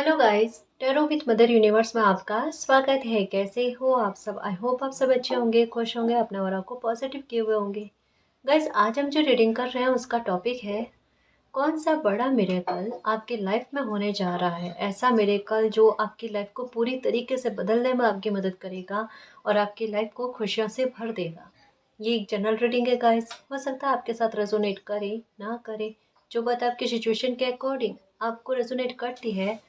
Hello guys, tarot with mother universe में आपका स्वागत है। कैसे हो आप सब? आई होप आप सब अच्छे होंगे, खुश होंगे, अपने ऑरा को पॉजिटिव किए हुए होंगे। गाइस, आज हम जो रीडिंग कर रहे हैं उसका टॉपिक है कौन सा बड़ा मिरेकल आपकी लाइफ में होने जा रहा है। ऐसा मिरेकल जो आपकी लाइफ को पूरी तरीके से बदलने में आपकी मदद करेगा और आपकी लाइफ को खुशियों से भर देगा। ये एक जनरल रीडिंग है गाइस, हो सकता है आपके साथ रेजोनेट करे ना करे। जो बात आपकी सिचुएशन के अकॉर्डिंग आपको रेजोनेट करती है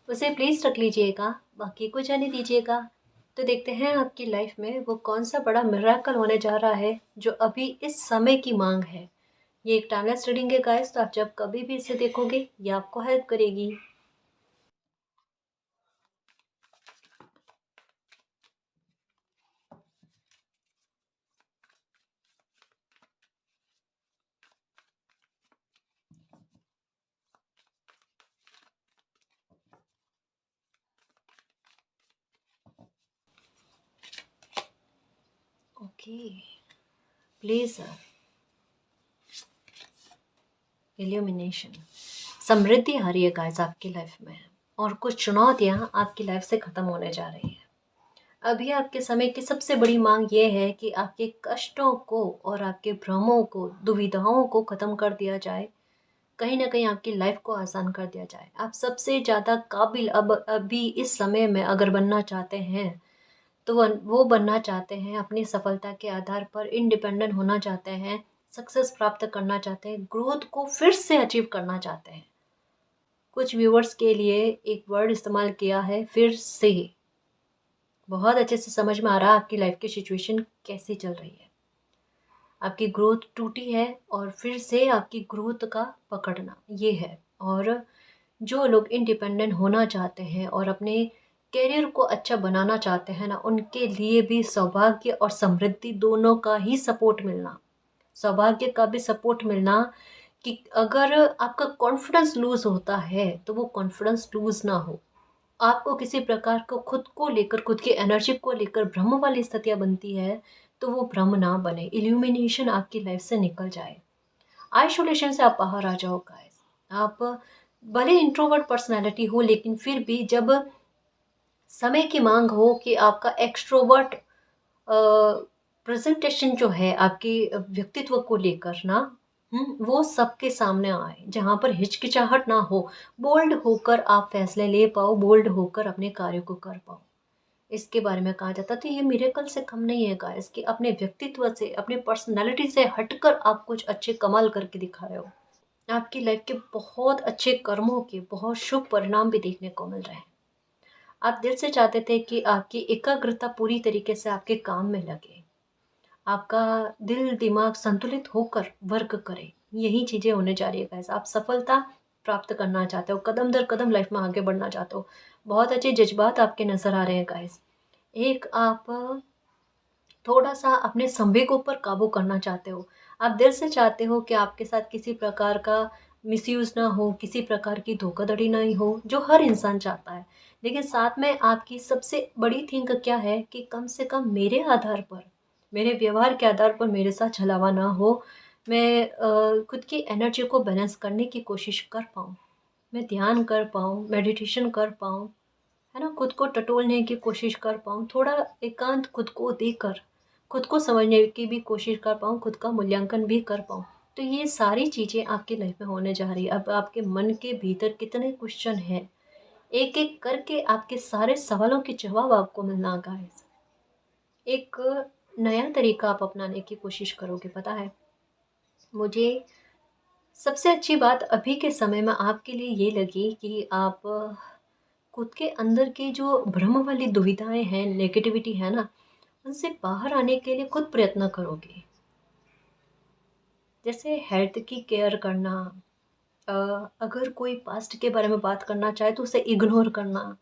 उसे प्लीज़ रख लीजिएगा, बाकी को जाने दीजिएगा। तो देखते हैं आपकी लाइफ में वो कौन सा बड़ा मिरेकल होने जा रहा है जो अभी इस समय की मांग है। ये एक टाइमलेस रीडिंग है गाइस, तो आप जब कभी भी इसे देखोगे ये आपको हेल्प करेगी। Okay, please illumination. समृद्धि आ रही है गाइस आपकी लाइफ में, और कुछ चुनौतियाँ आपकी लाइफ से ख़त्म होने जा रही है। अभी आपके समय की सबसे बड़ी मांग ये है कि आपके कष्टों को और आपके भ्रमों को, दुविधाओं को ख़त्म कर दिया जाए। कहीं न कहीं आपकी लाइफ को आसान कर दिया जाए। आप सबसे ज़्यादा काबिल अब अभी इस समय में अगर बनना चाहते हैं, तो वो बनना चाहते हैं, अपनी सफलता के आधार पर इंडिपेंडेंट होना चाहते हैं, सक्सेस प्राप्त करना चाहते हैं, ग्रोथ को फिर से अचीव करना चाहते हैं। कुछ व्यूअर्स के लिए एक वर्ड इस्तेमाल किया है, फिर से। बहुत अच्छे से समझ में आ रहा है आपकी लाइफ की सिचुएशन कैसी चल रही है। आपकी ग्रोथ टूटी है और फिर से आपकी ग्रोथ का पकड़ना ये है। और जो लोग इंडिपेंडेंट होना चाहते हैं और अपने करियर को अच्छा बनाना चाहते हैं ना, उनके लिए भी सौभाग्य और समृद्धि दोनों का ही सपोर्ट मिलना। सौभाग्य का भी सपोर्ट मिलना कि अगर आपका कॉन्फिडेंस लूज होता है तो वो कॉन्फिडेंस लूज ना हो। आपको किसी प्रकार को खुद को लेकर, खुद की एनर्जी को लेकर भ्रम वाली स्थितियाँ बनती है, तो वो भ्रम ना बने, इल्यूमिनेशन आपकी लाइफ से निकल जाए, आइसोलेशन से आप बाहर आ जाओ गाइस। आप भले इंट्रोवर्ट पर्सनालिटी हो, लेकिन फिर भी जब समय की मांग हो कि आपका एक्सट्रोवर्ट प्रेजेंटेशन जो है आपके व्यक्तित्व को लेकर ना, वो सबके सामने आए, जहाँ पर हिचकिचाहट ना हो, बोल्ड होकर आप फैसले ले पाओ, बोल्ड होकर अपने कार्य को कर पाओ। इसके बारे में कहा जाता है। तो ये मिरेकल से कम नहीं है गाइस कि अपने व्यक्तित्व से, अपने पर्सनालिटी से हटकर आप कुछ अच्छे कमाल करके दिखा रहे हो। आपकी लाइफ के बहुत अच्छे कर्मों के बहुत शुभ परिणाम भी देखने को मिल रहे हैं। आप दिल से चाहते थे कि आपकी एकाग्रता पूरी तरीके से आपके काम में लगे, आपका दिल दिमाग संतुलित होकर वर्क करे। यही चीज़ें होने जा रही है गाइस। आप सफलता प्राप्त करना चाहते हो, कदम दर कदम लाइफ में आगे बढ़ना चाहते हो। बहुत अच्छे जज्बात आपके नज़र आ रहे हैं गाइस। एक आप थोड़ा सा अपने संवेगों पर काबू करना चाहते हो। आप दिल से चाहते हो कि आपके साथ किसी प्रकार का मिसयूज़ ना हो, किसी प्रकार की धोखाधड़ी नहीं हो, जो हर इंसान चाहता है। लेकिन साथ में आपकी सबसे बड़ी थिंक क्या है कि कम से कम मेरे आधार पर, मेरे व्यवहार के आधार पर मेरे साथ छलावा ना हो। मैं खुद की एनर्जी को बैलेंस करने की कोशिश कर पाऊँ। मैं ध्यान कर पाऊँ, मेडिटेशन कर पाऊँ, है ना? खुद को टटोलने की कोशिश कर पाऊँ, थोड़ा एकांत खुद को देकर, खुद को समझने की भी कोशिश कर पाऊँ, खुद का मूल्यांकन भी कर पाऊँ। तो ये सारी चीज़ें आपकी लाइफ में होने जा रही है। अब आपके मन के भीतर कितने क्वेश्चन हैं, एक-एक करके आपके सारे सवालों के जवाब आपको मिलना गाइस। एक नया तरीका आप अपनाने की कोशिश करोगे, पता है? मुझे सबसे अच्छी बात अभी के समय में आपके लिए ये लगी कि आप खुद के अंदर की जो भ्रम वाली दुविधाएँ हैं, नेगेटिविटी है ना, उनसे बाहर आने के लिए खुद प्रयत्न करोगे। जैसे हेल्थ की केयर करना, अ, अगर कोई पास्ट के बारे में बात करना चाहे तो उसे इग्नोर करना,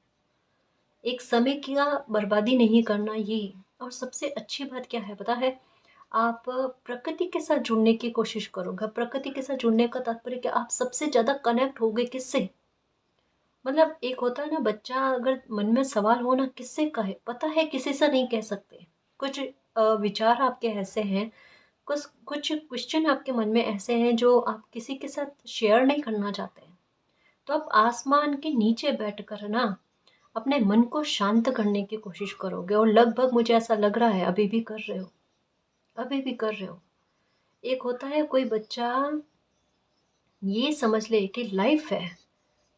एक समय की बर्बादी नहीं करना ये। और सबसे अच्छी बात क्या है पता है? आप प्रकृति के साथ जुड़ने की कोशिश करोगे। प्रकृति के साथ जुड़ने का तात्पर्य क्या? आप सबसे ज़्यादा कनेक्ट होगे किससे? मतलब एक होता है ना, बच्चा अगर मन में सवाल हो ना, किससे कहे? पता है किसी से नहीं कह सकते। कुछ विचार आपके ऐसे हैं, कुछ कुछ क्वेश्चन आपके मन में ऐसे हैं जो आप किसी के साथ शेयर नहीं करना चाहते हैं। तो आप आसमान के नीचे बैठकर ना अपने मन को शांत करने की कोशिश करोगे, और लगभग मुझे ऐसा लग रहा है अभी भी कर रहे हो, अभी भी कर रहे हो। एक होता है कोई बच्चा ये समझ ले कि लाइफ है,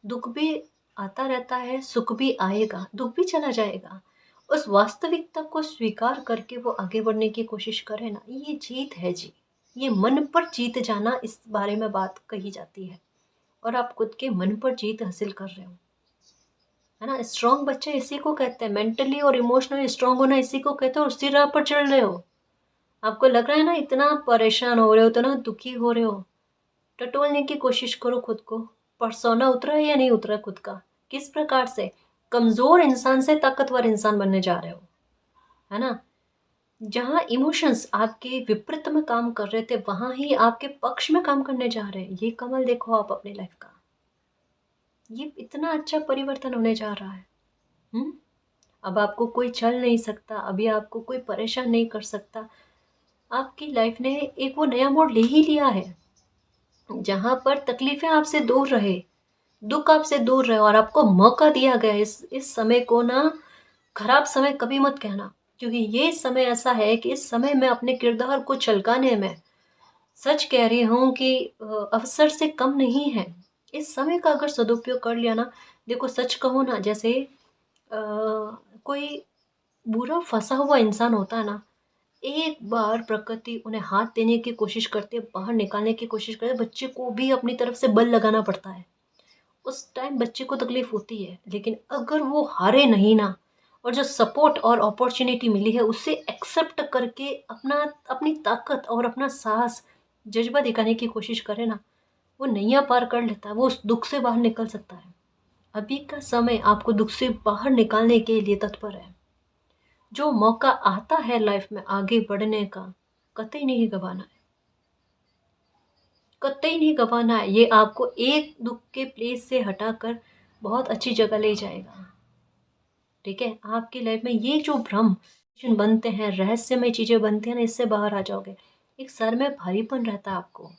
दुख भी आता रहता है, सुख भी आएगा, दुख भी चला जाएगा। उस वास्तविकता को स्वीकार करके वो आगे बढ़ने की कोशिश करे ना, ये जीत है जी। ये मन पर जीत जाना, इस बारे में बात कही जाती है। और आप खुद के मन पर जीत हासिल कर रहे हो, है ना। स्ट्रांग बच्चे इसी को कहते हैं, मेंटली और इमोशनली स्ट्रांग होना इसी को कहते हैं। और उसी राह पर चल रहे हो। आपको लग रहा है ना इतना परेशान हो रहे हो, इतना दुखी हो रहे हो, टटोलने की कोशिश करो खुद को। पर्सोना उतरा है या नहीं उतरा खुद का, किस प्रकार से कमजोर इंसान से ताकतवर इंसान बनने जा रहे हो, है ना। जहाँ इमोशंस आपके विपरीत में काम कर रहे थे, वहां ही आपके पक्ष में काम करने जा रहे हैं। ये कमल देखो आप अपनी लाइफ का, ये इतना अच्छा परिवर्तन होने जा रहा है। हम्म। अब आपको कोई छल नहीं सकता, अभी आपको कोई परेशान नहीं कर सकता। आपकी लाइफ ने एक वो नया मोड़ ले ही लिया है, जहां पर तकलीफें आपसे दूर रहे, दुख आपसे दूर रहे, और आपको मौका दिया गया है। इस समय को ना खराब समय कभी मत कहना, क्योंकि ये समय ऐसा है कि इस समय में अपने किरदार को झलकाने में, सच कह रही हूँ कि अवसर से कम नहीं है। इस समय का अगर सदुपयोग कर लिया ना, देखो सच कहूँ ना, जैसे कोई बुरा फंसा हुआ इंसान होता है ना, एक बार प्रकृति उन्हें हाथ देने की कोशिश करती है, बाहर निकालने की कोशिश करती है। बच्चे को भी अपनी तरफ से बल लगाना पड़ता है, उस टाइम बच्चे को तकलीफ होती है। लेकिन अगर वो हारे नहीं ना, और जो सपोर्ट और अपॉर्चुनिटी मिली है उसे एक्सेप्ट करके अपना अपनी ताकत और अपना साहस, जज्बा दिखाने की कोशिश करे ना, वो नैया पार कर लेता है, वो उस दुख से बाहर निकल सकता है। अभी का समय आपको दुख से बाहर निकालने के लिए तत्पर है। जो मौका आता है लाइफ में आगे बढ़ने का, कतई नहीं गंवाना है, कतई नहीं गंवाना है। ये आपको एक दुख के प्लेस से हटाकर बहुत अच्छी जगह ले जाएगा। ठीक है, आपकी लाइफ में ये जो भ्रम बनते हैं, रहस्यमय चीजें बनती हैं ना, इससे बाहर आ जाओगे। एक सर में भारीपन रहता है आपको,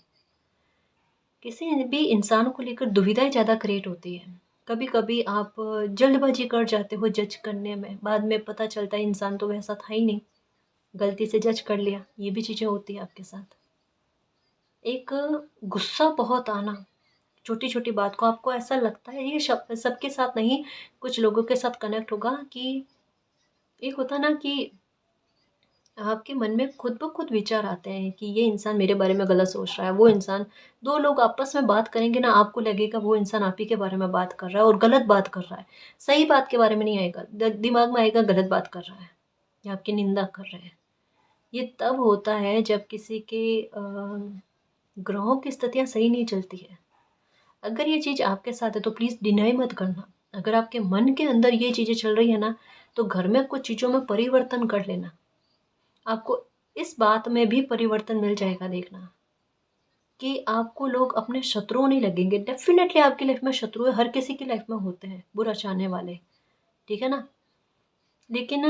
किसी भी इंसान को लेकर दुविधाएं ज़्यादा क्रिएट होती है। कभी कभी आप जल्दबाजी कर जाते हो जज करने में, बाद में पता चलता है इंसान तो वैसा था ही नहीं, गलती से जज कर लिया। ये भी चीज़ें होती है आपके साथ। एक गुस्सा बहुत आना, छोटी छोटी बात को आपको ऐसा लगता है, ये सबके साथ नहीं, कुछ लोगों के साथ कनेक्ट होगा कि एक होता ना कि आपके मन में खुद ब खुद विचार आते हैं कि ये इंसान मेरे बारे में गलत सोच रहा है, वो इंसान, दो लोग आपस में बात करेंगे ना, आपको लगेगा वो इंसान आप ही के बारे में बात कर रहा है और गलत बात कर रहा है। सही बात के बारे में नहीं आएगा, दिमाग में आएगा गलत बात कर रहा है या आपकी निंदा कर रहे हैं। ये तब होता है जब किसी के ग्रहों की स्थितियाँ सही नहीं चलती है। अगर ये चीज़ आपके साथ है तो प्लीज़ डिनाई मत करना। अगर आपके मन के अंदर ये चीज़ें चल रही है ना, तो घर में कुछ चीज़ों में परिवर्तन कर लेना। आपको इस बात में भी परिवर्तन मिल जाएगा, देखना कि आपको लोग अपने शत्रुओं नहीं लगेंगे। डेफिनेटली आपकी लाइफ में शत्रु हर किसी की लाइफ में होते हैं, बुरा चाहने वाले, ठीक है ना। लेकिन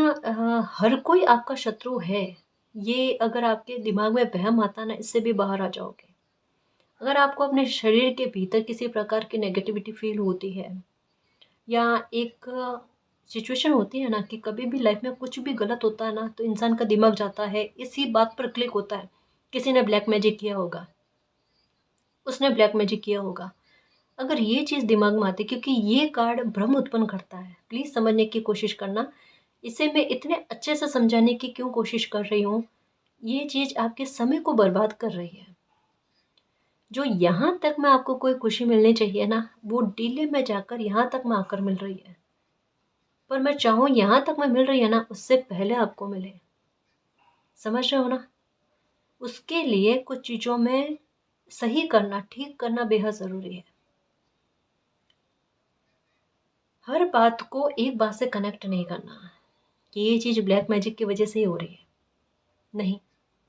हर कोई आपका शत्रु है, ये अगर आपके दिमाग में वहम आता ना, इससे भी बाहर आ जाओगे। अगर आपको अपने शरीर के भीतर किसी प्रकार की नेगेटिविटी फील होती है, या एक सिचुएशन होती है ना कि कभी भी लाइफ में कुछ भी गलत होता है ना, तो इंसान का दिमाग जाता है, इसी बात पर क्लिक होता है, किसी ने ब्लैक मैजिक किया होगा, उसने ब्लैक मैजिक किया होगा। अगर ये चीज़ दिमाग में आती, क्योंकि ये कार्ड भ्रम उत्पन्न करता है, प्लीज़ समझने की कोशिश करना। इसे मैं इतने अच्छे से समझाने की क्यों कोशिश कर रही हूँ, ये चीज़ आपके समय को बर्बाद कर रही है। जो यहाँ तक में आपको कोई खुशी मिलनी चाहिए ना, वो डिले में जाकर यहाँ तक में आकर मिल रही है। पर मैं चाहूँ यहाँ तक में मिल रही है ना, उससे पहले आपको मिले। समझ रहे हो ना। उसके लिए कुछ चीज़ों में सही करना, ठीक करना बेहद ज़रूरी है। हर बात को एक बात से कनेक्ट नहीं करना कि ये चीज़ ब्लैक मैजिक की वजह से ही हो रही है, नहीं।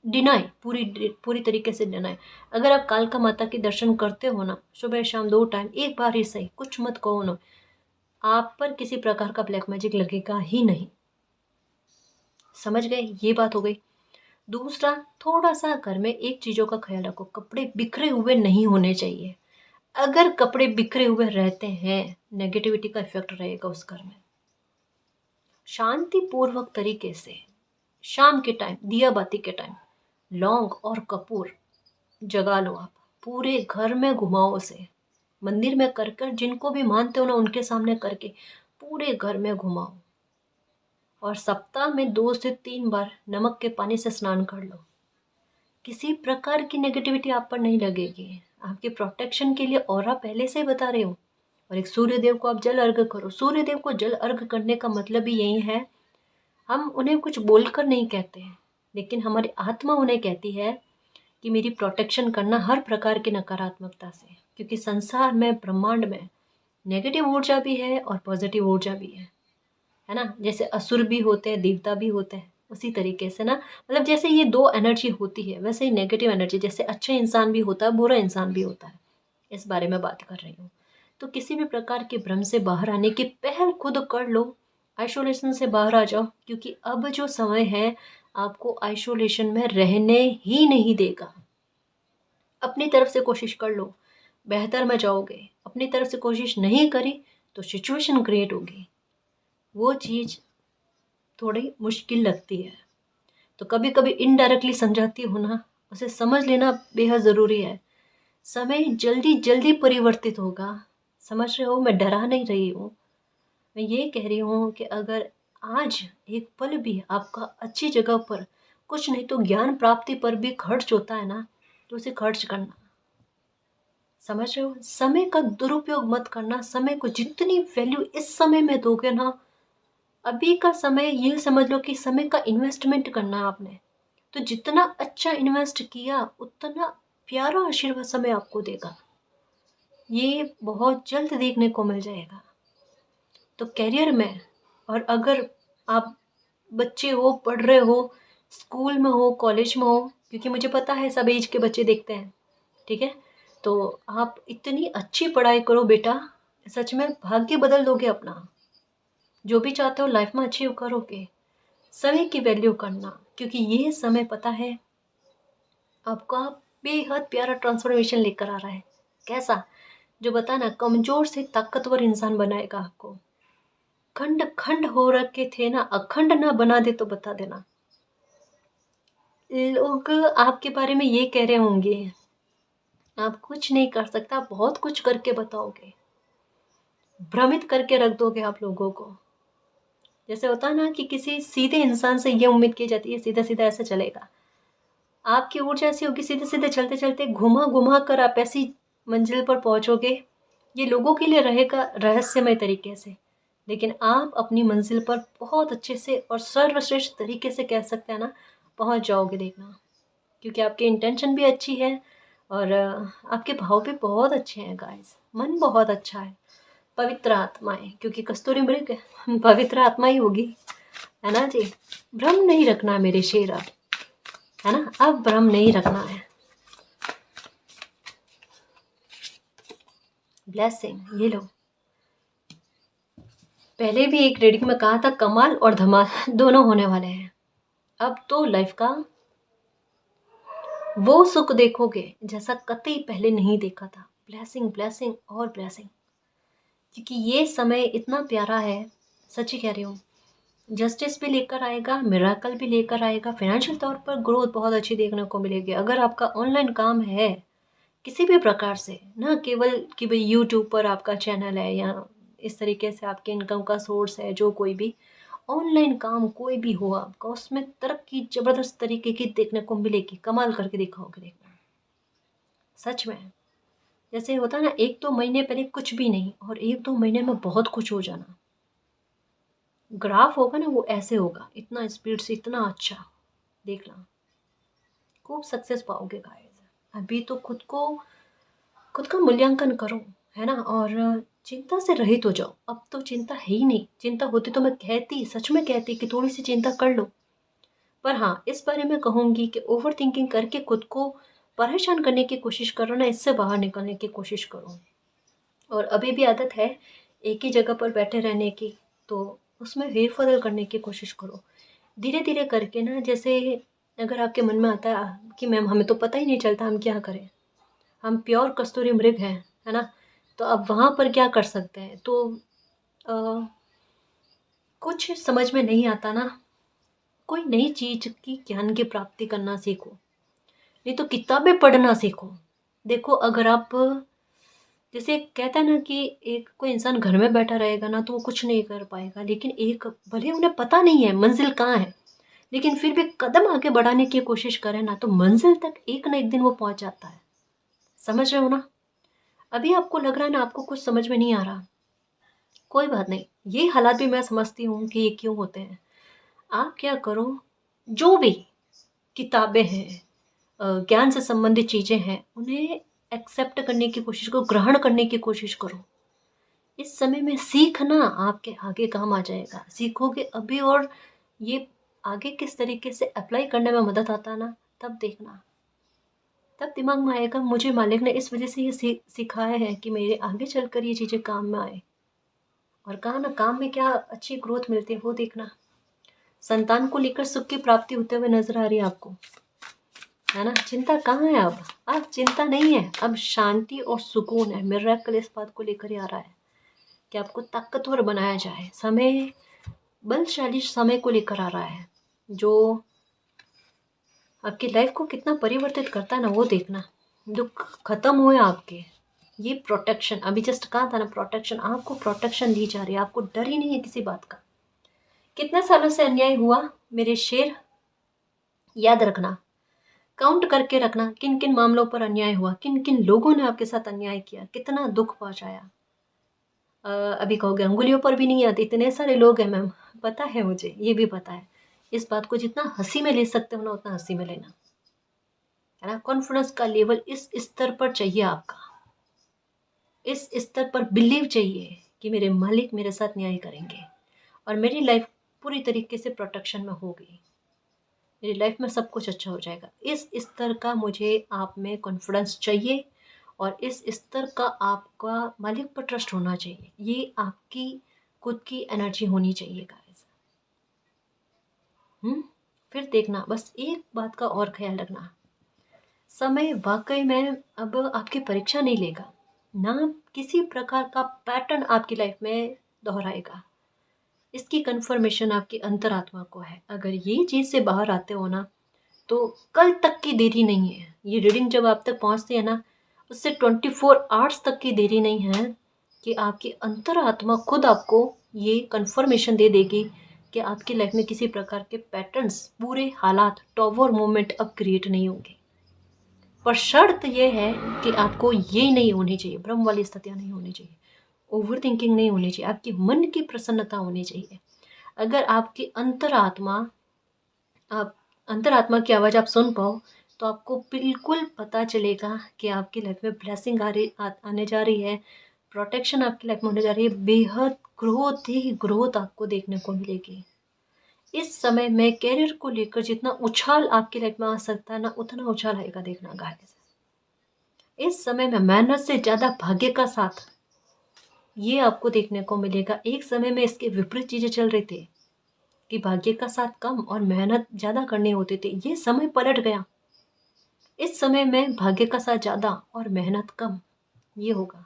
डिनाई, पूरी पूरी तरीके से डिनाई। अगर आप कालका माता के दर्शन करते हो ना, सुबह शाम 2 टाइम, एक बार ही सही, कुछ मत कहो ना, आप पर किसी प्रकार का ब्लैक मैजिक लगेगा ही नहीं। समझ गए, ये बात हो गई। दूसरा, थोड़ा सा घर में एक चीज़ों का ख्याल रखो, कपड़े बिखरे हुए नहीं होने चाहिए। अगर कपड़े बिखरे हुए रहते हैं, नेगेटिविटी का इफेक्ट रहेगा उस घर में। शांतिपूर्वक तरीके से शाम के टाइम, दिया बाती के टाइम, लौंग और कपूर जगा लो आप, पूरे घर में घुमाओ उसे, मंदिर में कर कर, जिनको भी मानते हो ना उनके सामने करके पूरे घर में घुमाओ। और सप्ताह में 2 से 3 बार नमक के पानी से स्नान कर लो। किसी प्रकार की नेगेटिविटी आप पर नहीं लगेगी। आपके प्रोटेक्शन के लिए ऑरा पहले से ही बता रही हूँ। और एक सूर्य देव को आप जल अर्घ करो। सूर्य देव को जल अर्घ करने का मतलब भी यही है, हम उन्हें कुछ बोलकर नहीं कहते हैं, लेकिन हमारी आत्मा उन्हें कहती है कि मेरी प्रोटेक्शन करना हर प्रकार की नकारात्मकता से, क्योंकि संसार में, ब्रह्मांड में नेगेटिव ऊर्जा भी है और पॉजिटिव ऊर्जा भी है ना। जैसे असुर भी होते हैं, देवता भी होते हैं, उसी तरीके से ना, मतलब जैसे ये दो एनर्जी होती है, वैसे ही नेगेटिव एनर्जी, जैसे अच्छा इंसान भी होता है, बुरा इंसान भी होता है, इस बारे में बात कर रही हूँ। तो किसी भी प्रकार के भ्रम से बाहर आने की पहल खुद कर लो। आइसोलेशन से बाहर आ जाओ, क्योंकि अब जो समय है आपको आइसोलेशन में रहने ही नहीं देगा। अपनी तरफ से कोशिश कर लो, बेहतर में जाओगे। अपनी तरफ से कोशिश नहीं करी तो सिचुएशन क्रिएट होगी, वो चीज़ थोड़ी मुश्किल लगती है। तो कभी कभी इनडायरेक्टली समझाती हूँ ना, उसे समझ लेना बेहद ज़रूरी है। समय जल्दी जल्दी परिवर्तित होगा, समझ रहे हो, मैं डरा नहीं रही हूँ। मैं ये कह रही हूँ कि अगर आज एक पल भी आपका अच्छी जगह पर, कुछ नहीं तो ज्ञान प्राप्ति पर भी खर्च होता है ना, तो उसे खर्च करना। समझ रहे हो, समय का दुरुपयोग मत करना। समय को जितनी वैल्यू इस समय में दोगे ना, अभी का समय ये समझ लो कि समय का इन्वेस्टमेंट करना है आपने, तो जितना अच्छा इन्वेस्ट किया उतना प्यारा आशीर्वाद समय आपको देगा। ये बहुत जल्द देखने को मिल जाएगा। तो करियर में, और अगर आप बच्चे हो, पढ़ रहे हो, स्कूल में हो, कॉलेज में हो, क्योंकि मुझे पता है सब एज के बच्चे देखते हैं, ठीक है, तो आप इतनी अच्छी पढ़ाई करो बेटा, सच में भाग्य बदल दोगे अपना। जो भी चाहते हो लाइफ में अचीव करोगे। समय की वैल्यू करना, क्योंकि ये समय पता है आपका बेहद प्यारा ट्रांसफॉर्मेशन लेकर आ रहा है। कैसा, जो बताना, कमजोर से ताकतवर इंसान बनाएगा आपको। खंड खंड हो रखे थे ना, अखंड ना बना दे तो बता देना। लोग आपके बारे में ये कह रहे होंगे, आप कुछ नहीं कर सकता, बहुत कुछ करके बताओगे, भ्रमित करके रख दोगे आप लोगों को। जैसे होता है ना कि किसी सीधे इंसान से ये उम्मीद की जाती है सीधा सीधा ऐसे चलेगा। आपकी ऊर्जा ऐसी होगी, सीधे सीधे चलते चलते घुमा घुमा कर आप ऐसी मंजिल पर पहुंचोगे, ये लोगों के लिए रहेगा रहस्यमय तरीके से, लेकिन आप अपनी मंजिल पर बहुत अच्छे से और सर्वश्रेष्ठ तरीके से, कह सकते हैं ना, पहुंच जाओगे, देखना। क्योंकि आपकी इंटेंशन भी अच्छी है और आपके भाव भी बहुत अच्छे हैं गाइस, मन बहुत अच्छा है। पवित्र आत्माएं, क्योंकि कस्तूरी मृग पवित्र आत्मा ही होगी, है ना जी। भ्रम नहीं रखना मेरे शेर, अब है ना, अब भ्रम नहीं रखना है। ब्लेसिंग ये लो। पहले भी एक रीडिंग में कहा था कमाल और धमाल दोनों होने वाले हैं। अब तो लाइफ का वो सुख देखोगे जैसा कतई पहले नहीं देखा था। ब्लेसिंग ब्लेसिंग और ब्लेसिंग, क्योंकि ये समय इतना प्यारा है, सच्ची कह रही हूँ। जस्टिस भी लेकर आएगा, मिराकल भी लेकर आएगा, फाइनेंशियल तौर पर ग्रोथ बहुत अच्छी देखने को मिलेगी। अगर आपका ऑनलाइन काम है किसी भी प्रकार से, ना केवल कि भाई यूट्यूब पर आपका चैनल है या इस तरीके से आपके इनकम का सोर्स है, जो कोई भी ऑनलाइन काम कोई भी हो आपका, उसमें तरक्की ज़बरदस्त तरीके की देखने को मिलेगी, कमाल करके दिखाओगे, देखना सच में। जैसे होता है ना, 1-2 महीने पहले कुछ भी नहीं और 1-2 महीने में बहुत कुछ हो जाना। ग्राफ होगा ना वो ऐसे होगा, इतना स्पीड से, इतना अच्छा, देखना खूब सक्सेस पाओगे गाइस। अभी तो खुद का मूल्यांकन करो, है ना, और चिंता से रहित हो जाओ। अब तो चिंता है ही नहीं, चिंता होती तो मैं कहती, सच में कहती कि थोड़ी सी चिंता कर लो। पर हाँ, इस बारे में कहूँगी कि ओवर थिंकिंग करके खुद को परेशान करने की कोशिश करो ना, इससे बाहर निकलने की कोशिश करो। और अभी भी आदत है एक ही जगह पर बैठे रहने की, तो उसमें फेरबदल करने की कोशिश करो धीरे धीरे करके ना। जैसे अगर आपके मन में आता है कि मैम हमें तो पता ही नहीं चलता हम क्या करें, हम प्योर कस्तूरी मृग हैं, है ना? तो अब वहाँ पर क्या कर सकते हैं? तो अ, कुछ समझ में नहीं आता ना, कोई नई चीज़ की ज्ञान की प्राप्ति करना सीखो, नहीं तो किताबें पढ़ना सीखो। देखो, अगर आप जैसे कहते हैं ना कि एक कोई इंसान घर में बैठा रहेगा ना तो वो कुछ नहीं कर पाएगा, लेकिन एक भले उन्हें पता नहीं है मंजिल कहाँ है, लेकिन फिर भी कदम आगे बढ़ाने की कोशिश करे ना तो मंजिल तक एक ना एक दिन वो पहुंच जाता है। समझ रहे हो ना? अभी आपको लग रहा है ना आपको कुछ समझ में नहीं आ रहा, कोई बात नहीं। ये हालात भी मैं समझती हूँ कि ये क्यों होते हैं। आप क्या करो, जो भी किताबें हैं, ज्ञान से संबंधित चीज़ें हैं, उन्हें एक्सेप्ट करने की कोशिश करो, ग्रहण करने की कोशिश करो। इस समय में सीखना आपके आगे काम आ जाएगा। सीखोगे अभी और ये आगे किस तरीके से अप्लाई करने में मदद आता ना, तब देखना, तब दिमाग में आएगा मुझे मालिक ने इस वजह से ये सिखाया है कि मेरे आगे चलकर ये चीज़ें काम में आए। और कहा ना काम में क्या अच्छी ग्रोथ मिलती है वो देखना। संतान को लेकर सुख की प्राप्ति होते हुए नजर आ रही है आपको, है ना? चिंता कहाँ है अब चिंता नहीं है, अब शांति और सुकून है। मिरेकल इस बात को लेकर ही आ रहा है कि आपको ताकतवर बनाया जाए। समय, बलशाली समय को लेकर आ रहा है, जो आपकी लाइफ को कितना परिवर्तित करता है ना वो देखना। दुख खत्म हुए आपके, ये प्रोटेक्शन अभी जस्ट कहा था ना, प्रोटेक्शन, आपको प्रोटेक्शन दी जा रही है, आपको डर ही नहीं है किसी बात का। कितने सालों से अन्याय हुआ मेरे शेर, याद रखना, काउंट करके रखना किन किन मामलों पर अन्याय हुआ, किन किन लोगों ने आपके साथ अन्याय किया, कितना दुख पहुंचाया। अभी कहोगे अंगुलियों पर भी नहीं आती, इतने सारे लोग हैं मैम, पता है मुझे, ये भी पता है। इस बात को जितना हंसी में ले सकते हो ना उतना हंसी में लेना, है ना? कॉन्फिडेंस का लेवल इस स्तर पर चाहिए आपका, इस स्तर पर बिलीव चाहिए कि मेरे मालिक मेरे साथ न्याय करेंगे और मेरी लाइफ पूरी तरीके से प्रोटेक्शन में होगी, मेरी लाइफ में सब कुछ अच्छा हो जाएगा। इस स्तर का मुझे आप में कॉन्फिडेंस चाहिए और इस स्तर का आपका मालिक पर ट्रस्ट होना चाहिए। ये आपकी खुद की एनर्जी होनी चाहिए गाइस। फिर देखना, बस एक बात का और ख्याल रखना, समय वाकई में अब आपकी परीक्षा नहीं लेगा, ना किसी प्रकार का पैटर्न आपकी लाइफ में दोहराएगा। इसकी कंफर्मेशन आपकी अंतरात्मा को है। अगर ये चीज़ से बाहर आते हो ना तो कल तक की देरी नहीं है। ये रीडिंग जब आप तक पहुंचती है ना, उससे 24 आवर्स तक की देरी नहीं है कि आपकी अंतरात्मा खुद आपको ये कंफर्मेशन दे देगी कि आपकी लाइफ में किसी प्रकार के पैटर्न्स, पूरे हालात, टॉवर मोमेंट अब क्रिएट नहीं होंगे। पर शर्त यह है कि आपको ये नहीं होनी चाहिए, भ्रम वाली स्थितियाँ नहीं होनी चाहिए, ओवर थिंकिंग नहीं होनी चाहिए, आपकी मन की प्रसन्नता होनी चाहिए। अगर आपकी अंतरात्मा, आप अंतरात्मा की आवाज़ आप सुन पाओ तो आपको बिल्कुल पता चलेगा कि आपकी लाइफ में ब्लेसिंग आने जा रही है, प्रोटेक्शन आपकी लाइफ में होने जा रही है, बेहद ग्रोथ ही ग्रोथ आपको देखने को मिलेगी। इस समय में कैरियर को लेकर जितना उछाल आपकी लाइफ में आ सकता है ना उतना उछाल आएगा, देखना गाइस। इस समय में मेहनत से ज़्यादा भाग्य का साथ ये आपको देखने को मिलेगा। एक समय में इसके विपरीत चीज़ें चल रही थी कि भाग्य का साथ कम और मेहनत ज़्यादा करनी होती थी, ये समय पलट गया। इस समय में भाग्य का साथ ज़्यादा और मेहनत कम, ये होगा।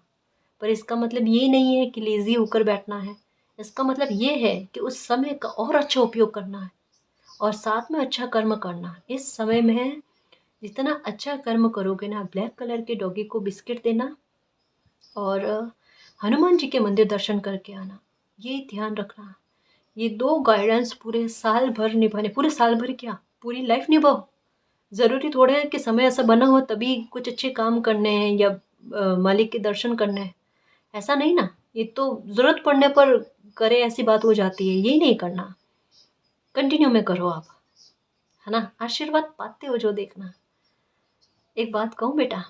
पर इसका मतलब ये नहीं है कि लेज़ी होकर बैठना है, इसका मतलब ये है कि उस समय का और अच्छा उपयोग करना है और साथ में अच्छा कर्म करना। इस समय में जितना अच्छा कर्म करोगे ना, ब्लैक कलर के डॉगी को बिस्किट देना और हनुमान जी के मंदिर दर्शन करके आना, ये ध्यान रखना। ये दो गाइडेंस पूरे साल भर निभाने, पूरे साल भर क्या, पूरी लाइफ निभाओ। ज़रूरी थोड़ा है कि समय ऐसा बना हो तभी कुछ अच्छे काम करने हैं या मालिक के दर्शन करने हैं, ऐसा नहीं ना। ये तो ज़रूरत पड़ने पर करे ऐसी बात हो जाती है, यही नहीं करना, कंटिन्यू में करो आप, है ना? आशीर्वाद पाते हो जो, देखना। एक बात कहूँ बेटा,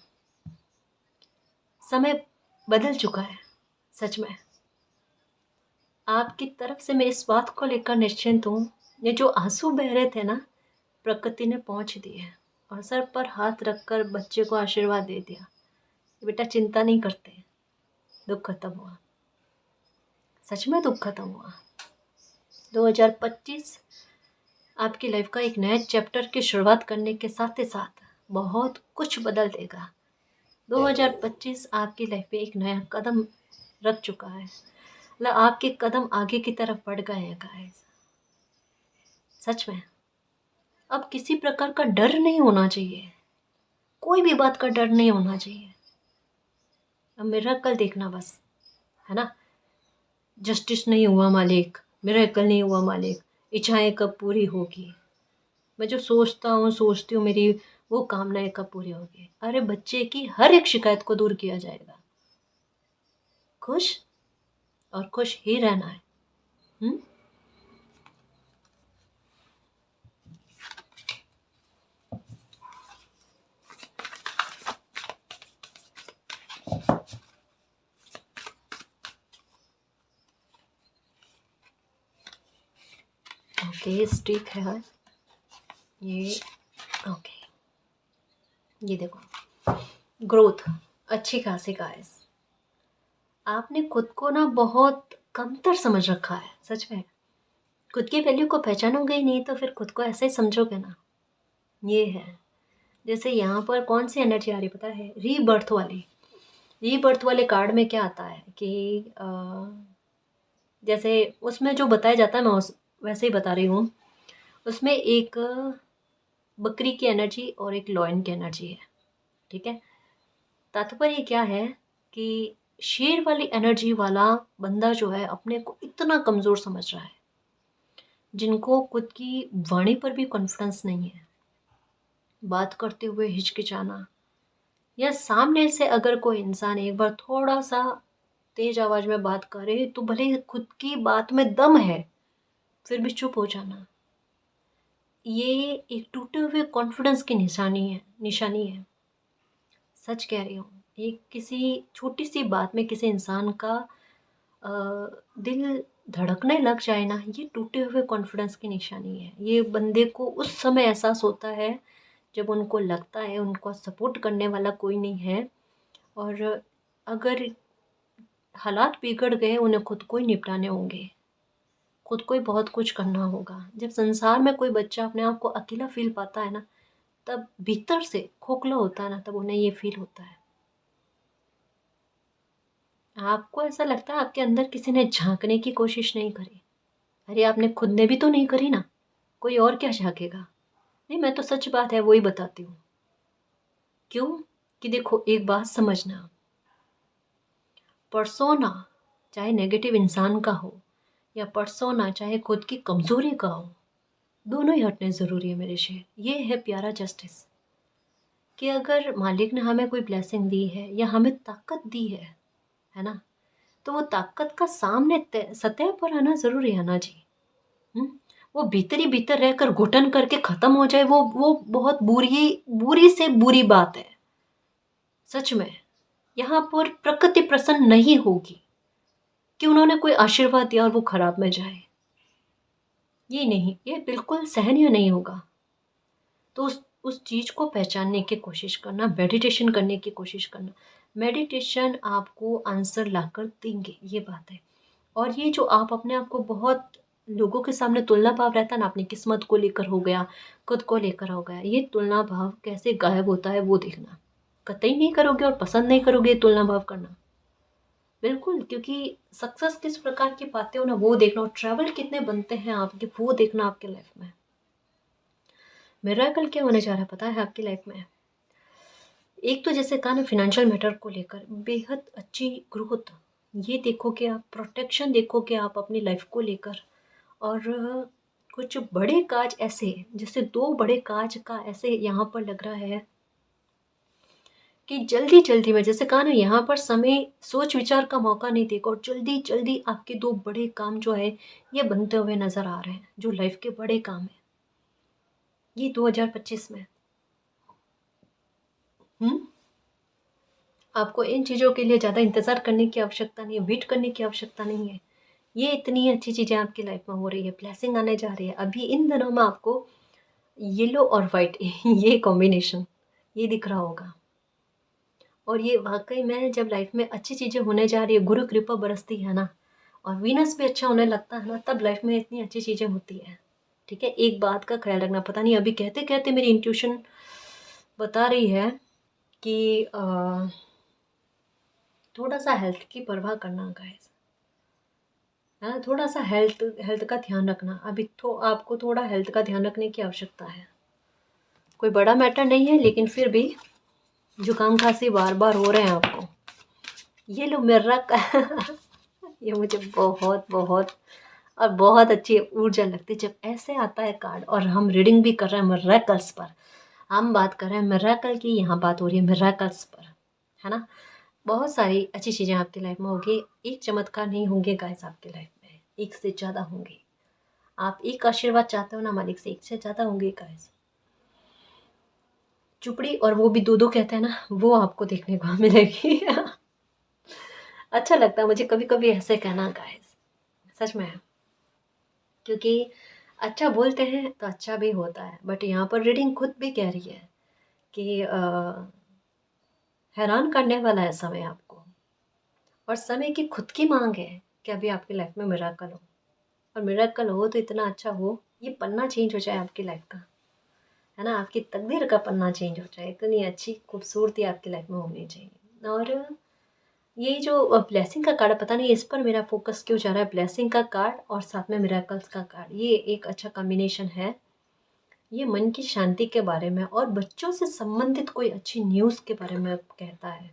समय बदल चुका है सच में। आपकी तरफ से मैं इस बात को लेकर निश्चिंत हूँ, ये जो आंसू बह रहे थे ना, प्रकृति ने पहुँच दिए और सर पर हाथ रखकर बच्चे को आशीर्वाद दे दिया। बेटा चिंता नहीं करते, दुख खत्म हुआ, सच में दुख खत्म हुआ। 2025 आपकी लाइफ का एक नए चैप्टर की शुरुआत करने के साथ ही साथ बहुत कुछ बदल देगा। 2025 आपकी लाइफ में एक नया कदम रख चुका है, मतलब आपके कदम आगे की तरफ बढ़ गए हैं गाइस। सच में अब किसी प्रकार का डर नहीं होना चाहिए, कोई भी बात का डर नहीं होना चाहिए। अब मिरेकल देखना बस, है ना। जस्टिस नहीं हुआ मालिक, मिरेकल नहीं हुआ मालिक, इच्छाएं कब पूरी होगी। मैं जो सोचती हूँ मेरी वो कामनाएं कब पूरी होगी। अरे बच्चे की हर एक शिकायत को दूर किया जाएगा। खुश और खुश ही रहना है। हम्म। ओके स्टिक है ये। ओके ये देखो, ग्रोथ अच्छी खासी गाइस। आपने खुद को ना बहुत कमतर समझ रखा है सच में। खुद की वैल्यू को पहचानोगे ही नहीं तो फिर खुद को ऐसे ही समझोगे ना। ये है, जैसे यहाँ पर कौन सी एनर्जी आ रही पता है, रीबर्थ वाली। रीबर्थ वाले कार्ड में क्या आता है कि जैसे उसमें जो बताया जाता है मैं उस वैसे ही बता रही हूँ। उसमें एक बकरी की एनर्जी और एक लॉयन की एनर्जी है, ठीक है। तात्पर्य क्या है कि शेर वाली एनर्जी वाला बंदा जो है अपने को इतना कमज़ोर समझ रहा है, जिनको खुद की वाणी पर भी कॉन्फिडेंस नहीं है, बात करते हुए हिचकिचाना, या सामने से अगर कोई इंसान एक बार थोड़ा सा तेज आवाज में बात करे तो भले ही खुद की बात में दम है फिर भी चुप हो जाना। ये एक टूटे हुए कॉन्फिडेंस की निशानी है। सच कह रही हूँ। एक किसी छोटी सी बात में किसी इंसान का अ, दिल धड़कने लग जाए ना, ये टूटे हुए कॉन्फिडेंस की निशानी है। ये बंदे को उस समय एहसास होता है जब उनको लगता है उनको सपोर्ट करने वाला कोई नहीं है, और अगर हालात बिगड़ गए उन्हें खुद को ही निपटाने होंगे, खुद को ही बहुत कुछ करना होगा। जब संसार में कोई बच्चा अपने आप को अकेला फील पाता है ना, तब भीतर से खोखला होता है ना, तब उन्हें ये फील होता है। आपको ऐसा लगता है आपके अंदर किसी ने झांकने की कोशिश नहीं करी। अरे आपने खुद ने भी तो नहीं करी ना, कोई और क्या झांकेगा। नहीं, मैं तो सच बात है वही बताती हूँ। क्यों? कि देखो एक बात समझना, पर्सोना चाहे नेगेटिव इंसान का हो या पर्सोना चाहे खुद की कमजोरी का हो, दोनों ही हटने ज़रूरी है मेरे शेर। ये है प्यारा जस्टिस, कि अगर मालिक ने हमें कोई ब्लेसिंग दी है या हमें ताकत दी है ना, तो वो ताकत का सामने सतह पर आना ज़रूरी है ना जी। हुँ? वो भीतर ही भीतर रहकर घुटन करके ख़त्म हो जाए, वो बहुत बुरी बुरी से बुरी बात है। सच में, यहाँ पर प्रकृति प्रसन्न नहीं होगी कि उन्होंने कोई आशीर्वाद दिया और वो खराब में जाए। ये नहीं, ये बिल्कुल सहनीय नहीं होगा। तो उस चीज़ को पहचानने की कोशिश करना, मेडिटेशन करने की कोशिश करना। मेडिटेशन आपको आंसर लाकर देंगे, ये बात है। और ये जो आप अपने आप को बहुत लोगों के सामने तुलना भाव रहता है ना, अपनी किस्मत को लेकर हो गया, खुद को लेकर हो गया, ये तुलना भाव कैसे गायब होता है वो देखना। कतई नहीं करोगे और पसंद नहीं करोगे ये तुलना भाव करना। बिल्कुल, क्योंकि सक्सेस किस प्रकार की पाते हो ना वो देखना, और ट्रैवल कितने बनते हैं आपके वो देखना आपके लाइफ में। मिरेकल क्या होने जा रहा है पता है आपकी लाइफ में? एक तो जैसे कहा ना, फाइनेंशियल मैटर को लेकर बेहद अच्छी ग्रोथ, ये देखोगे आप, प्रोटेक्शन देखोगे आप अपनी लाइफ को लेकर। और कुछ बड़े काज ऐसे, जैसे 2 बड़े काज का ऐसे यहाँ पर लग रहा है कि जल्दी-जल्दी में, जैसे कहा ना यहाँ पर समय सोच विचार का मौका नहीं देगा, और जल्दी-जल्दी आपके 2 बड़े काम जो है ये बनते हुए नज़र आ रहे हैं, जो लाइफ के बड़े काम हैं। ये 2025 में। हुँ? आपको इन चीज़ों के लिए ज़्यादा इंतज़ार करने की आवश्यकता नहीं है, वेट करने की आवश्यकता नहीं है। ये इतनी अच्छी चीज़ें आपकी लाइफ में हो रही है, ब्लेसिंग आने जा रही है। अभी इन दिनों में आपको येलो और व्हाइट ये कॉम्बिनेशन ये दिख रहा होगा। और ये वाक़ई में जब लाइफ में अच्छी चीज़ें होने जा रही है, गुरु कृपा बरसती है ना, और वीनस भी अच्छा होने लगता है ना, तब लाइफ में इतनी अच्छी चीज़ें होती हैं। ठीक है? एक बात का ख़्याल रखना, पता नहीं अभी कहते-कहते मेरी इंट्यूशन बता रही है कि थोड़ा सा हेल्थ की परवाह करना गाइस, है ना। थोड़ा सा हेल्थ हेल्थ का ध्यान रखना। अभी तो आपको थोड़ा हेल्थ का ध्यान रखने की आवश्यकता है। कोई बड़ा मैटर नहीं है, लेकिन फिर भी जुकाम खांसी बार बार हो रहे हैं आपको, ये लो मेरा ये मुझे बहुत बहुत और बहुत अच्छी ऊर्जा लगती है जब ऐसे आता है कार्ड। और हम रीडिंग भी कर रहे हैं मिरेकल्स पर, हम बात कर रहे हैं मिरेकल की, यहाँ बात हो रही है मिरेकल्स पर, है ना। बहुत सारी अच्छी चीज़ें आपकी लाइफ में होगी। एक चमत्कार नहीं होंगे गाइस आपकी लाइफ में, एक से ज़्यादा होंगे। आप एक आशीर्वाद चाहते हो ना मालिक से, एक से ज़्यादा होंगे गाइस। चुपड़ी और वो भी दो दो कहते हैं ना, वो आपको देखने को मिलेगी अच्छा लगता है मुझे कभी कभी ऐसे कहना गाइस, सच में। क्योंकि अच्छा बोलते हैं तो अच्छा भी होता है। बट यहाँ पर रीडिंग खुद भी कह रही है कि हैरान करने वाला है समय आपको, और समय की खुद की मांग है कि अभी आपकी लाइफ में मिराकल हो। और मिराकल हो तो इतना अच्छा हो, ये पन्ना चेंज हो जाए आपकी लाइफ का, है ना। आपकी तकदीर का पन्ना चेंज हो जाए, इतनी अच्छी खूबसूरती आपकी लाइफ में होनी चाहिए। और ये जो ब्लेसिंग का कार्ड, पता नहीं इस पर मेरा फोकस क्यों जा रहा है। ब्लेसिंग का कार्ड और साथ में मिरेकल्स का कार्ड, ये एक अच्छा कॉम्बिनेशन है। ये मन की शांति के बारे में और बच्चों से संबंधित कोई अच्छी न्यूज़ के बारे में कहता है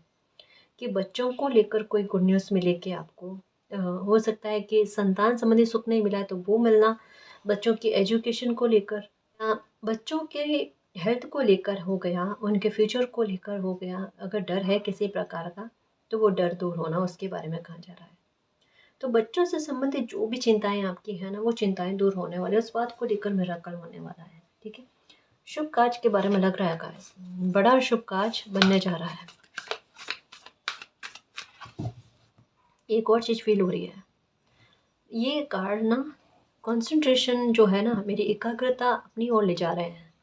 कि बच्चों को लेकर कोई गुड न्यूज़ मिलेगी आपको। हो सकता है कि संतान संबंधी सुख नहीं मिला है तो वो मिलना, बच्चों की एजुकेशन को लेकर, बच्चों के हेल्थ को लेकर हो गया, उनके फ्यूचर को लेकर हो गया। अगर डर है किसी प्रकार का तो वो डर दूर होना, उसके बारे में कहा जा रहा है। तो बच्चों से संबंधित जो भी चिंताएं आपकी हैं ना, वो चिंताएं दूर होने वाली, उस बात को लेकर मिरेकल होने वाला है। ठीक है, शुभ कार्य के बारे में लग रहा है गाइस, बड़ा शुभ कार्य बनने जा रहा है। एक और चीज़ फील हो रही है, ये कार्ड ना कंसंट्रेशन जो है ना, मेरी एकाग्रता अपनी ओर ले जा रहे हैं।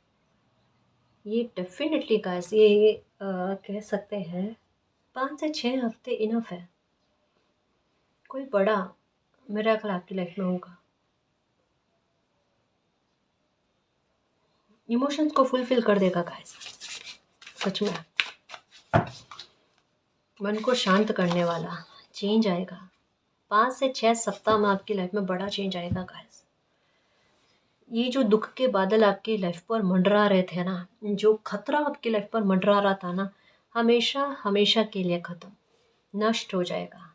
ये डेफिनेटली गाइस, ये कह सकते हैं 5 से 6 हफ्ते इनफ है। कोई बड़ा मिरेकल आपकी लाइफ में होगा। इमोशंस को फुलफिल कर देगा गाइस, सच में। मन को शांत करने वाला चेंज आएगा। 5 से 6 सप्ताह में आपकी लाइफ में बड़ा चेंज आएगा गाइस। ये जो दुख के बादल आपकी लाइफ पर मंडरा रहे थे ना, जो खतरा आपकी लाइफ पर मंडरा रहा था ना, हमेशा हमेशा के लिए खत्म, नष्ट हो जाएगा।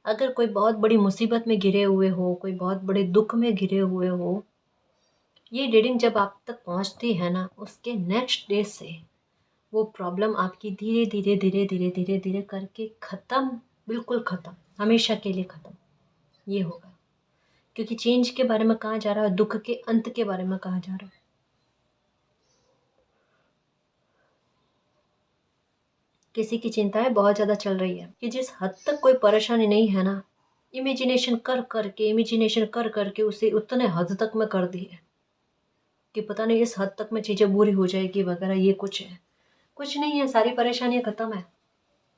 अगर कोई बहुत बड़ी मुसीबत में घिरे हुए हो, कोई बहुत बड़े दुख में घिरे हुए हो, ये रीडिंग जब आप तक पहुंचती है ना, उसके नेक्स्ट डे से वो प्रॉब्लम आपकी धीरे धीरे धीरे धीरे धीरे धीरे करके ख़त्म, बिल्कुल ख़त्म, हमेशा के लिए ख़त्म ये होगा। क्योंकि चेंज के बारे में कहा जा रहा है, दुख के अंत के बारे में कहा जा रहा है। किसी की चिंताएं बहुत ज़्यादा चल रही है कि जिस हद तक कोई परेशानी नहीं है ना, इमेजिनेशन कर करके उसे उतने हद तक में कर दी है कि पता नहीं इस हद तक में चीज़ें बुरी हो जाएगी वगैरह। ये कुछ है, कुछ नहीं है, सारी परेशानियां खत्म है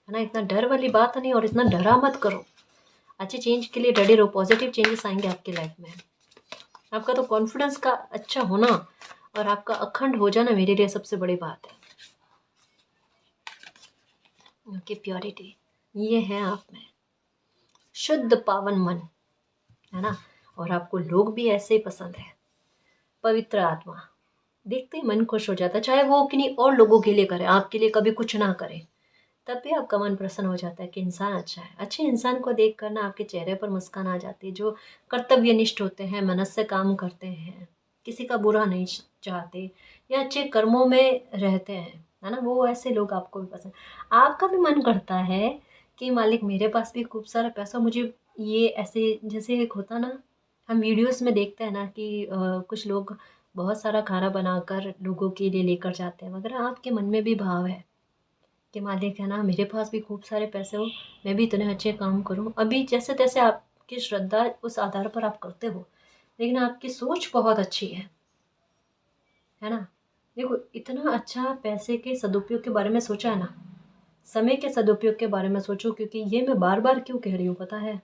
ना। इतना डर वाली बात नहीं, और इतना डरा मत करो। अच्छे चेंज के लिए रेडी रहो, पॉजिटिव चेंजेस आएंगे आपकी लाइफ में। आपका तो कॉन्फिडेंस का अच्छा होना और आपका अखंड हो जाना मेरे लिए सबसे बड़ी बात है। कि प्योरिटी ये है आप में, शुद्ध पावन मन, है ना। और आपको लोग भी ऐसे ही पसंद है, पवित्र आत्मा, देखते ही मन खुश हो जाता है। चाहे वो किन्हीं और लोगों के लिए करे, आपके लिए कभी कुछ ना करे, तब भी आपका मन प्रसन्न हो जाता है कि इंसान अच्छा है। अच्छे इंसान को देख कर ना आपके चेहरे पर मुस्कान आ जाती है, जो कर्तव्यनिष्ठ होते हैं, मेहनत से काम करते हैं, किसी का बुरा नहीं चाहते, या अच्छे कर्मों में रहते हैं, है ना। वो ऐसे लोग आपको भी पसंद। आपका भी मन करता है कि मालिक मेरे पास भी खूब सारा पैसा, मुझे ये ऐसे, जैसे एक होता ना, हम वीडियोस में देखते हैं ना कि कुछ लोग बहुत सारा खाना बनाकर लोगों के लिए लेकर जाते हैं वगैरह। आपके मन में भी भाव है कि मालिक, है ना, मेरे पास भी खूब सारे पैसे हो, मैं भी इतने अच्छे काम करूं। अभी जैसे तैसे आपकी श्रद्धा उस आधार पर आप करते हो, लेकिन आपकी सोच बहुत अच्छी है ना। देखो, इतना अच्छा पैसे के सदुपयोग के बारे में सोचा है ना, समय के सदुपयोग के बारे में सोचो। क्योंकि ये मैं बार बार क्यों कह रही हूँ पता है,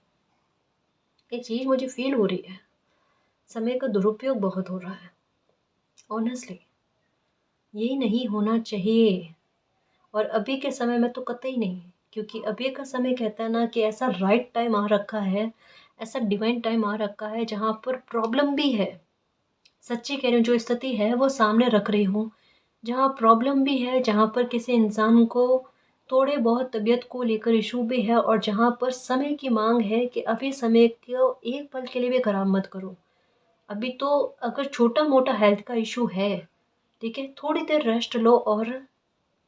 एक चीज़ मुझे फील हो रही है, समय का दुरुपयोग बहुत हो रहा है ऑनेस्टली। ये नहीं होना चाहिए। और अभी के समय में तो कतई नहीं है, क्योंकि अभी का समय कहता है ना कि ऐसा राइट टाइम आ रखा है, ऐसा डिवाइन टाइम आ रखा है जहाँ पर प्रॉब्लम भी है। सच्ची कह रही हूँ, जो स्थिति है वो सामने रख रही हूँ, जहाँ प्रॉब्लम भी है, जहाँ पर किसी इंसान को थोड़े बहुत तबीयत को लेकर इशू भी है, और जहाँ पर समय की मांग है कि अभी समय को एक पल के लिए भी खराब मत करो। अभी तो अगर छोटा मोटा हेल्थ का इशू है, ठीक है, थोड़ी देर रेस्ट लो और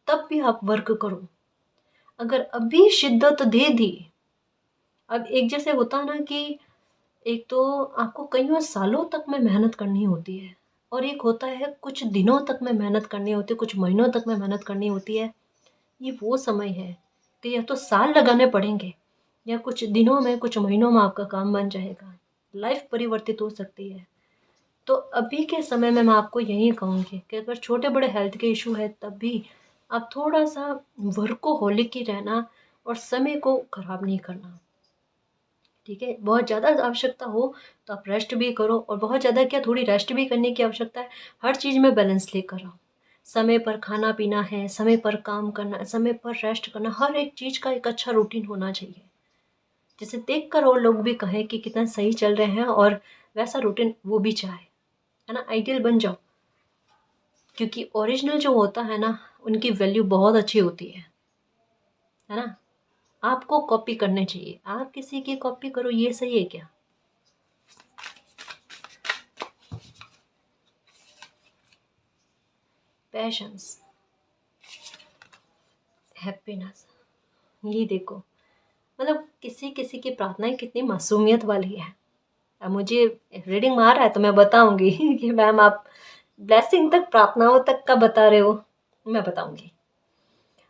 तब भी आप वर्क करो। अगर अभी शिद्दत दे दी, अब एक जैसे होता है ना कि एक तो आपको कईयों सालों तक में मेहनत करनी होती है, और एक होता है कुछ दिनों तक में मेहनत करनी होती है, कुछ महीनों तक में मेहनत करनी होती है। ये वो समय है कि या तो साल लगाने पड़ेंगे, या कुछ दिनों में कुछ महीनों में आपका काम बन जाएगा, लाइफ परिवर्तित हो सकती है। तो अभी के समय में मैं आपको यही कहूँगी कि अगर छोटे बड़े हेल्थ के इशू है तब भी आप थोड़ा सा वर्कोहोलिक ही रहना, और समय को खराब नहीं करना, ठीक है। बहुत ज़्यादा आवश्यकता हो तो आप रेस्ट भी करो, और बहुत ज़्यादा क्या, थोड़ी रेस्ट भी करने की आवश्यकता है। हर चीज़ में बैलेंस लेकर आओ। समय पर खाना पीना है, समय पर काम करना है, समय पर रेस्ट करना, हर एक चीज़ का एक अच्छा रूटीन होना चाहिए, जिसे देख कर और लोग भी कहें कि कितना सही चल रहे हैं, और वैसा रूटीन वो भी चाहे, है ना। आइडियल बन जाओ, क्योंकि ओरिजिनल जो होता है ना, उनकी वैल्यू बहुत अच्छी होती है ना। आपको कॉपी करने चाहिए, आप किसी की कॉपी करो, ये सही है क्या? पैशंस, हैप्पीनेस, ये देखो, मतलब किसी किसी की प्रार्थनाएं कितनी मासूमियत वाली है। अब मुझे रीडिंग में आ रहा है तो मैं बताऊंगी कि मैम आप ब्लेसिंग तक, प्रार्थनाओं तक का बता रहे हो, मैं बताऊंगी।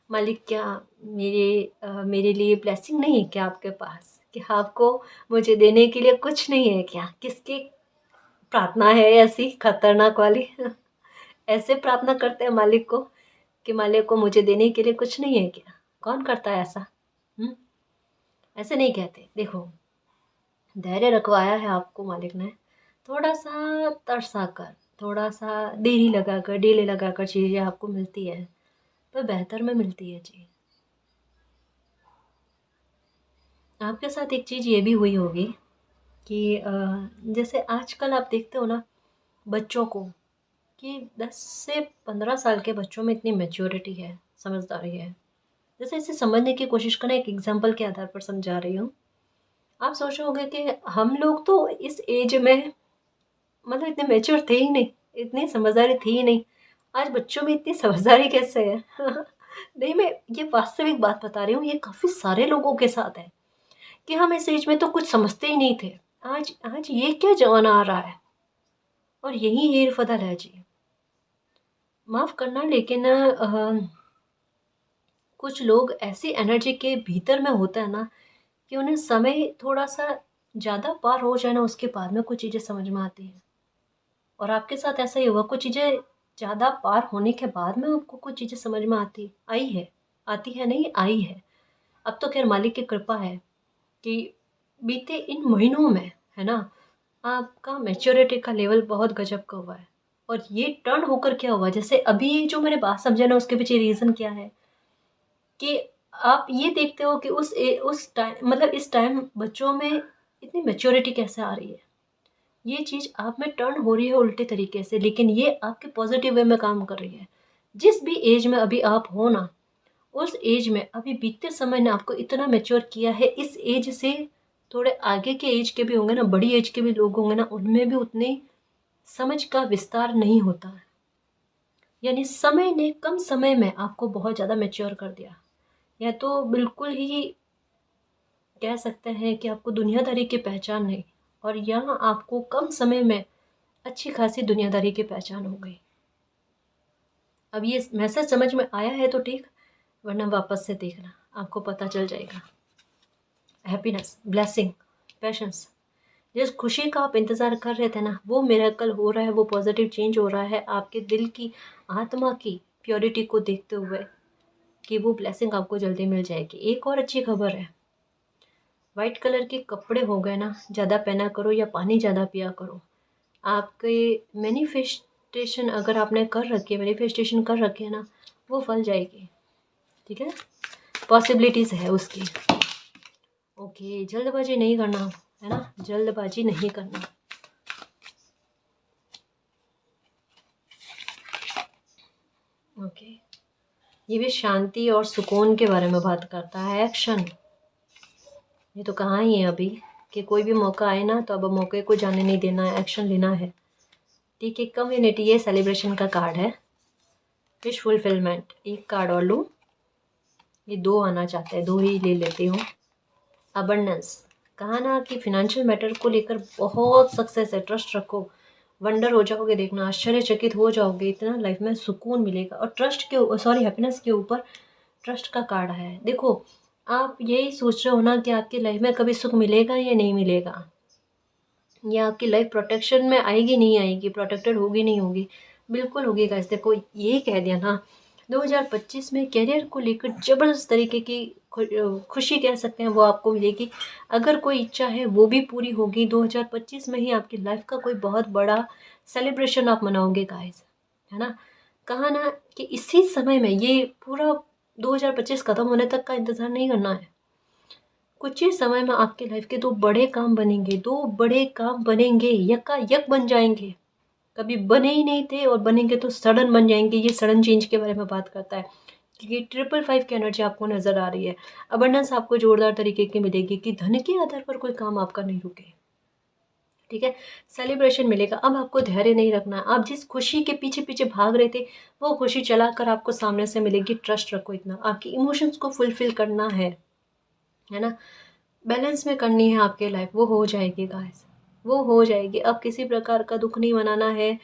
मालिक, क्या मेरे लिए ब्लेसिंग नहीं है क्या आपके पास, कि आपको मुझे देने के लिए कुछ नहीं है क्या? किसकी प्रार्थना है ऐसी खतरनाक वाली? ऐसे प्रार्थना करते हैं मालिक को कि मालिक को मुझे देने के लिए कुछ नहीं है क्या? कौन करता है ऐसा? हम्म, ऐसे नहीं कहते। देखो, धैर्य रखवाया है आपको मालिक ने, थोड़ा सा तरसा कर, थोड़ा सा देरी लगा कर, डेले लगा कर चीज़ें आपको मिलती है, पर बेहतर में मिलती है जी। आपके साथ एक चीज़ ये भी हुई होगी कि जैसे आजकल आप देखते हो ना बच्चों को, कि 10 से 15 साल के बच्चों में इतनी मैच्योरिटी है, समझदारी है। जैसे इसे समझने की कोशिश करें, एक एग्जांपल के आधार पर समझा रही हूँ। आप सोच रहे होंगे कि हम लोग तो इस एज में मतलब इतने मैच्योर थे ही नहीं, इतनी समझदारी थी ही नहीं, आज बच्चों में इतनी समझदारी कैसे है? नहीं, मैं ये वास्तविक बात बता रही हूँ, ये काफ़ी सारे लोगों के साथ है कि हम इस एज में तो कुछ समझते ही नहीं थे। आज आज ये क्या ज़माना आ रहा है, और यही हेर-फदल है जी। माफ़ करना, लेकिन कुछ लोग ऐसी एनर्जी के भीतर में होता है ना कि उन्हें समय थोड़ा-सा ज़्यादा पार हो जाए ना, उसके बाद में कुछ चीज़ें समझ में आती हैं। और आपके साथ ऐसा ही हुआ, कुछ चीज़ें ज़्यादा पार होने के बाद में आपको कुछ चीज़ें समझ में आई है, आती है नहीं, आई है। अब तो ख़ैर मालिक की कृपा है कि बीते इन महीनों में, है ना, आपका मैच्योरिटी का लेवल बहुत गज़ब का हुआ है। और ये टर्न होकर क्या हुआ, जैसे अभी जो मैंने बात समझा ना, उसके पीछे रीज़न क्या है कि आप ये देखते हो कि उस टाइम, मतलब इस टाइम बच्चों में इतनी मैच्योरिटी कैसे आ रही है। ये चीज़ आप में टर्न हो रही है उल्टे तरीके से, लेकिन ये आपके पॉजिटिव वे में काम कर रही है। जिस भी एज में अभी आप हो ना, उस एज में अभी बीते समय ने आपको इतना मैच्योर किया है। इस एज से थोड़े आगे के एज के भी होंगे ना, बड़ी एज के भी लोग होंगे ना, उनमें भी उतनी समझ का विस्तार नहीं होता है। यानी समय ने कम समय में आपको बहुत ज़्यादा मैच्योर कर दिया, या तो बिल्कुल ही कह सकते हैं कि आपको दुनियादारी की पहचान नहीं, और यहाँ आपको कम समय में अच्छी खासी दुनियादारी की पहचान हो गई। अब ये मैसेज समझ में आया है तो ठीक, वरना वापस से देखना, आपको पता चल जाएगा। हैप्पीनेस, ब्लेसिंग, पैशंस, जिस खुशी का आप इंतज़ार कर रहे थे ना, वो मिरेकल हो रहा है, वो पॉजिटिव चेंज हो रहा है आपके दिल की, आत्मा की प्योरिटी को देखते हुए, कि वो ब्लेसिंग आपको जल्दी मिल जाएगी। एक और अच्छी खबर है, वाइट कलर के कपड़े हो गए ना, ज़्यादा पहना करो या पानी ज़्यादा पिया करो। आपके मैनिफेस्टेशन अगर आपने कर रखी है, मैनिफेस्टेशन कर रखे है ना, वो फल जाएगी। ठीक है, पॉसिबिलिटीज़ है उसकी। ओके, जल्दबाजी नहीं करना है ना, जल्दबाजी नहीं करना। ओके, ये भी शांति और सुकून के बारे में बात करता है। एक्शन, ये तो कहाँ ही है अभी कि कोई भी मौका आए ना तो अब मौके को जाने नहीं देना है, एक्शन लेना है। ठीक है, कम्युनिटी, ये सेलिब्रेशन का कार्ड है। विश फुलफिलमेंट, एक कार्ड और लूँ, ये 2 आना चाहते हैं, 2 ही ले लेती हूँ। अबंडेंस, कहा ना कि फिनेंशियल मैटर को लेकर बहुत सक्सेस है, ट्रस्ट रखो, वंडर हो जाओगे, देखना आश्चर्यचकित हो जाओगे, इतना लाइफ में सुकून मिलेगा। और ट्रस्ट के सॉरी हैप्पीनेस के ऊपर ट्रस्ट का कार्ड है। देखो, आप यही सोच रहे हो ना कि आपकी लाइफ में कभी सुख मिलेगा या नहीं मिलेगा, या आपकी लाइफ प्रोटेक्शन में आएगी नहीं आएगी, प्रोटेक्टेड होगी नहीं होगी। बिल्कुल होगी गाइस। देखो, ये कह दिया ना, 2025 में करियर को लेकर ज़बरदस्त तरीके की खुशी कह सकते हैं वो आपको मिलेगी। अगर कोई इच्छा है वो भी पूरी होगी। 2025 में ही आपकी लाइफ का कोई बहुत बड़ा सेलिब्रेशन आप मनाओगे गाइस, है ना। कहा ना कि इसी समय में, ये पूरा 2025 ख़त्म होने तक का इंतज़ार नहीं करना है। कुछ ही समय में आपके लाइफ के 2 बड़े काम बनेंगे, 2 बड़े काम बनेंगे, यकायक बन जाएंगे। कभी बने ही नहीं थे और बनेंगे तो सडन बन जाएंगे। ये सडन चेंज के बारे में बात करता है, क्योंकि 555 की एनर्जी आपको नज़र आ रही है। अबंडेंस आपको जोरदार तरीके की मिलेगी कि धन के आधार पर कोई काम आपका नहीं रुके। ठीक है, सेलिब्रेशन मिलेगा। अब आपको धैर्य नहीं रखना है। आप जिस खुशी के पीछे पीछे भाग रहे थे वो खुशी चलाकर आपको सामने से मिलेगी। ट्रस्ट रखो, इतना आपकी इमोशंस को फुलफिल करना है ना, बैलेंस में करनी है आपके लाइफ, वो हो जाएगी गाइस, वो हो जाएगी। अब किसी प्रकार का दुख नहीं मनाना है,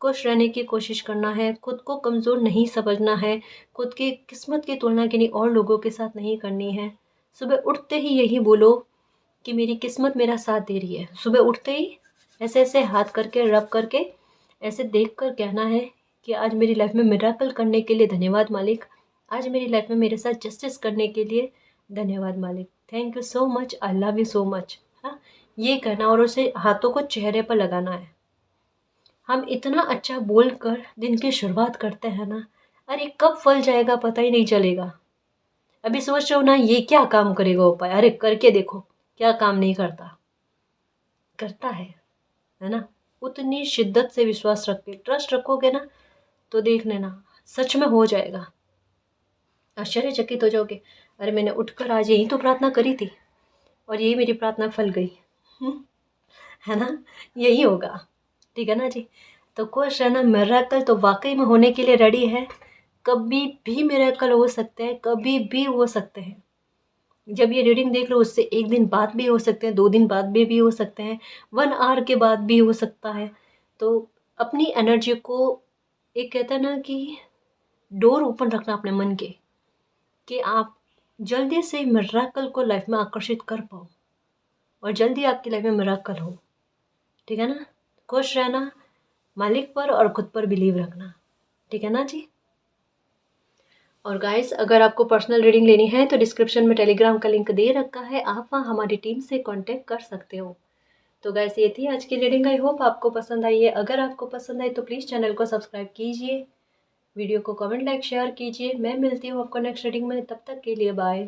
खुश रहने की कोशिश करना है, खुद को कमज़ोर नहीं समझना है, खुद की किस्मत की तुलना किन्हीं और लोगों के साथ नहीं करनी है। सुबह उठते ही यही बोलो कि मेरी किस्मत मेरा साथ दे रही है। सुबह उठते ही ऐसे ऐसे हाथ करके, रब करके, ऐसे देख कर कहना है कि आज मेरी लाइफ में मिरेकल करने के लिए धन्यवाद मालिक, आज मेरी लाइफ में मेरे साथ जस्टिस करने के लिए धन्यवाद मालिक, thank you so much, I love you so much. हाँ, ये कहना और उसे हाथों को चेहरे पर लगाना है। हम इतना अच्छा बोल कर दिन की शुरुआत करते हैं ना, अरे कब फल जाएगा पता ही नहीं चलेगा। अभी सोच रहे हो ना ये क्या काम करेगा उपाय, अरे करके देखो, क्या काम नहीं करता, करता है ना। उतनी शिद्दत से विश्वास रख के ट्रस्ट रखोगे ना तो देख लेना सच में हो जाएगा। आश्चर्यचकित हो जाओगे, अरे मैंने उठकर आज यही तो प्रार्थना करी थी और यही मेरी प्रार्थना फल गई। है ना, यही होगा। ठीक है ना जी। तो खुश रहना, मिरेकल तो वाकई में होने के लिए रेडी है। कभी भी मिरेकल हो सकते हैं, कभी भी हो सकते हैं। जब ये रीडिंग देख लो उससे 1 दिन बाद भी हो सकते हैं, 2 दिन बाद भी हो सकते हैं, 1 आवर के बाद भी हो सकता है। तो अपनी एनर्जी को, एक कहता है ना कि डोर ओपन रखना अपने मन के, कि आप जल्दी से मिरेकल को लाइफ में आकर्षित कर पाओ और जल्दी आपकी लाइफ में मिरेकल हो। ठीक है ना, खुश रहना, मालिक पर और खुद पर बिलीव रखना। ठीक है ना जी। और गाइस, अगर आपको पर्सनल रीडिंग लेनी है तो डिस्क्रिप्शन में टेलीग्राम का लिंक दे रखा है, आप वहाँ हमारी टीम से कांटेक्ट कर सकते हो। तो गाइस, ये थी आज की रीडिंग। आई होप आपको पसंद आई है। अगर आपको पसंद आई तो प्लीज़ चैनल को सब्सक्राइब कीजिए, वीडियो को कमेंट, लाइक, शेयर कीजिए। मैं मिलती हूँ आपको नेक्स्ट रीडिंग में, तब तक के लिए बाय।